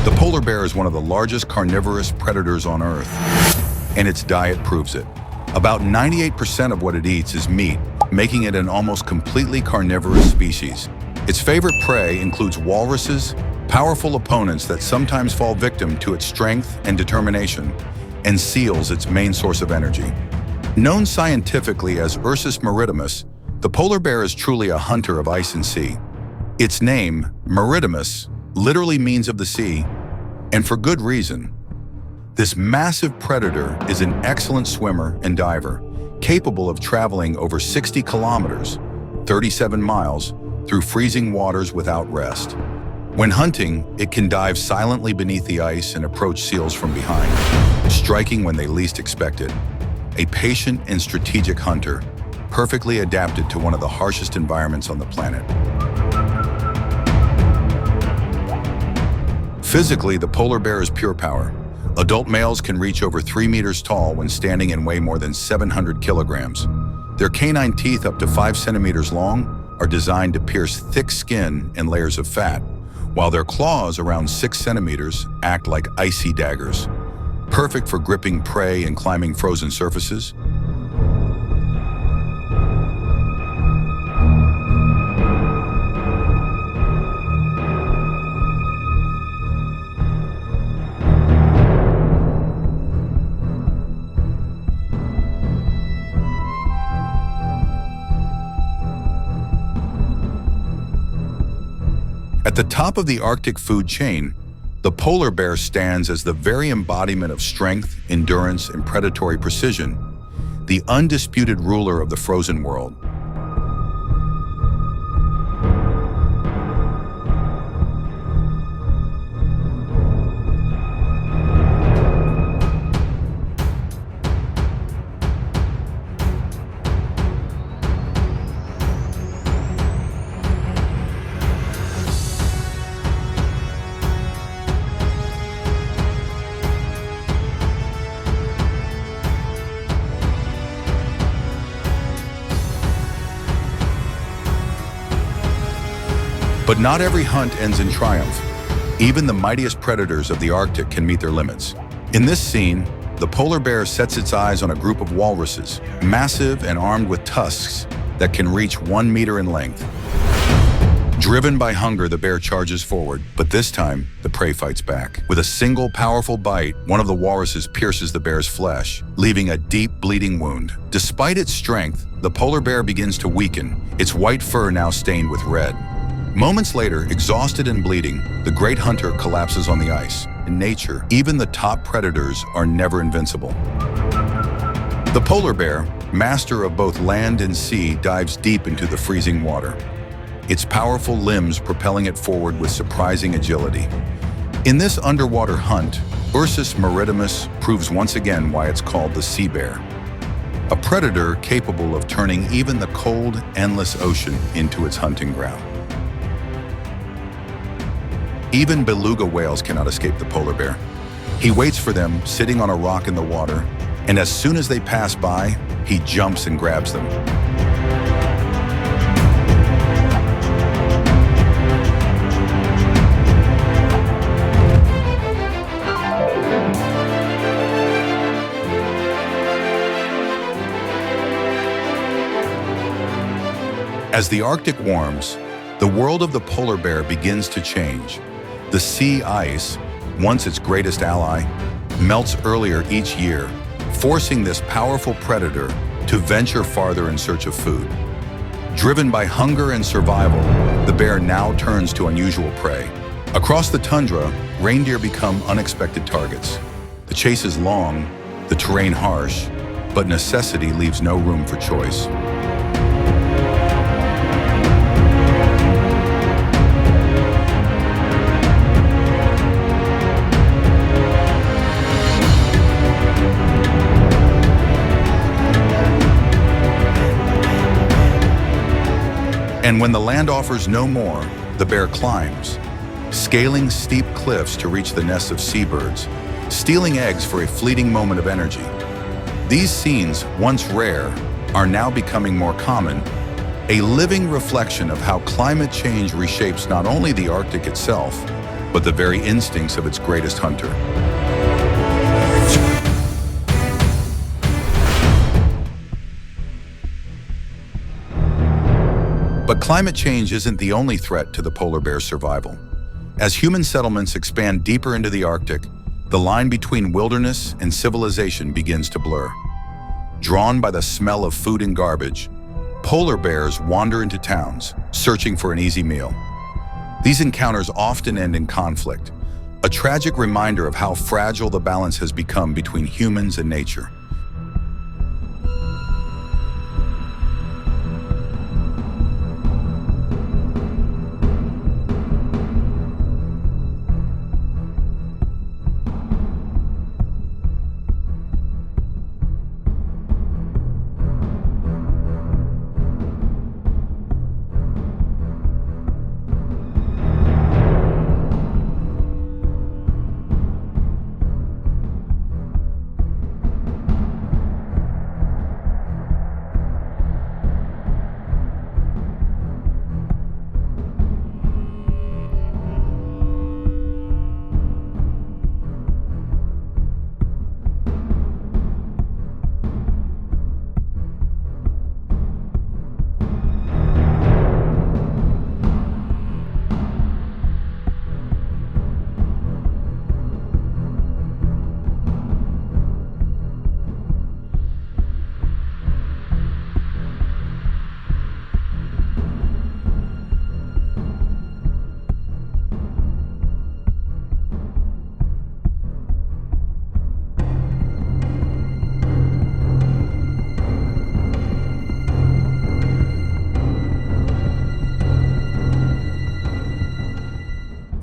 The polar bear is one of the largest carnivorous predators on Earth, and its diet proves it. About 98% of what it eats is meat, making it an almost completely carnivorous species. Its favorite prey includes walruses, powerful opponents that sometimes fall victim to its strength and determination, and seals, its main source of energy. Known scientifically as Ursus maritimus, the polar bear is truly a hunter of ice and sea. Its name, Maritimus, literally means of the sea, and for good reason. This massive predator is an excellent swimmer and diver, capable of traveling over 60 kilometers, 37 miles, through freezing waters without rest. When hunting, it can dive silently beneath the ice and approach seals from behind, striking when they least expect it. A patient and strategic hunter, perfectly adapted to one of the harshest environments on the planet. Physically, the polar bear is pure power. Adult males can reach over 3 meters tall when standing and weigh more than 700 kilograms. Their canine teeth, up to 5 centimeters long, are designed to pierce thick skin and layers of fat, while their claws, around 6 centimeters, act like icy daggers, perfect for gripping prey and climbing frozen surfaces. At the top of the Arctic food chain, the polar bear stands as the very embodiment of strength, endurance, and predatory precision, the undisputed ruler of the frozen world. But not every hunt ends in triumph. Even the mightiest predators of the Arctic can meet their limits. In this scene, the polar bear sets its eyes on a group of walruses, massive and armed with tusks that can reach 1 meter in length. Driven by hunger, the bear charges forward, but this time, the prey fights back. With a single powerful bite, one of the walruses pierces the bear's flesh, leaving a deep bleeding wound. Despite its strength, the polar bear begins to weaken, its white fur now stained with red. Moments later, exhausted and bleeding, the great hunter collapses on the ice. In nature, even the top predators are never invincible. The polar bear, master of both land and sea, dives deep into the freezing water, its powerful limbs propelling it forward with surprising agility. In this underwater hunt, Ursus maritimus proves once again why it's called the sea bear, a predator capable of turning even the cold, endless ocean into its hunting ground. Even beluga whales cannot escape the polar bear. He waits for them, sitting on a rock in the water, and as soon as they pass by, he jumps and grabs them. As the Arctic warms, the world of the polar bear begins to change. The sea ice, once its greatest ally, melts earlier each year, forcing this powerful predator to venture farther in search of food. Driven by hunger and survival, the bear now turns to unusual prey. Across the tundra, reindeer become unexpected targets. The chase is long, the terrain harsh, but necessity leaves no room for choice. And when the land offers no more, the bear climbs, scaling steep cliffs to reach the nests of seabirds, stealing eggs for a fleeting moment of energy. These scenes, once rare, are now becoming more common, a living reflection of how climate change reshapes not only the Arctic itself, but the very instincts of its greatest hunter. But climate change isn't the only threat to the polar bear's survival. As human settlements expand deeper into the Arctic, the line between wilderness and civilization begins to blur. Drawn by the smell of food and garbage, polar bears wander into towns, searching for an easy meal. These encounters often end in conflict, a tragic reminder of how fragile the balance has become between humans and nature.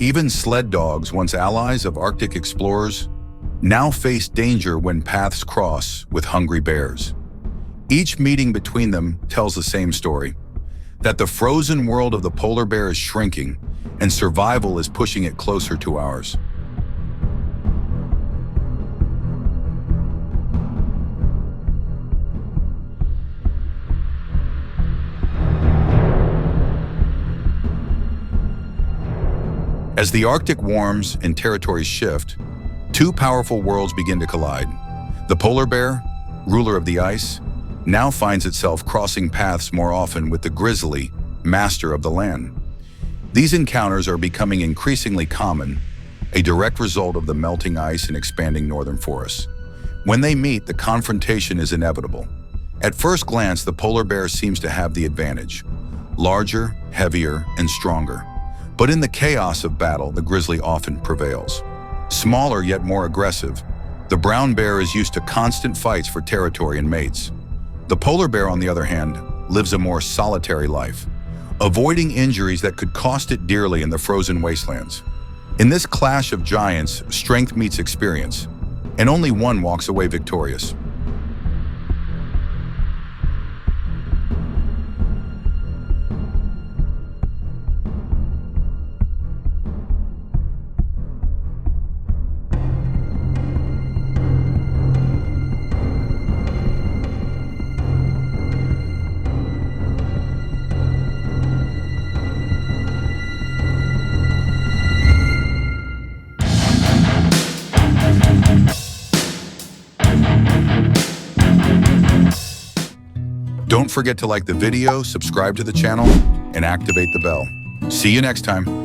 Even sled dogs, once allies of Arctic explorers, now face danger when paths cross with hungry bears. Each meeting between them tells the same story, that the frozen world of the polar bear is shrinking and survival is pushing it closer to ours. As the Arctic warms and territories shift, two powerful worlds begin to collide. The polar bear, ruler of the ice, now finds itself crossing paths more often with the grizzly, master of the land. These encounters are becoming increasingly common, a direct result of the melting ice and expanding northern forests. When they meet, the confrontation is inevitable. At first glance, the polar bear seems to have the advantage, larger, heavier, and stronger. But in the chaos of battle, the grizzly often prevails. Smaller yet more aggressive, the brown bear is used to constant fights for territory and mates. The polar bear, on the other hand, lives a more solitary life, avoiding injuries that could cost it dearly in the frozen wastelands. In this clash of giants, strength meets experience, and only one walks away victorious. Don't forget to like the video, subscribe to the channel, and activate the bell. See you next time.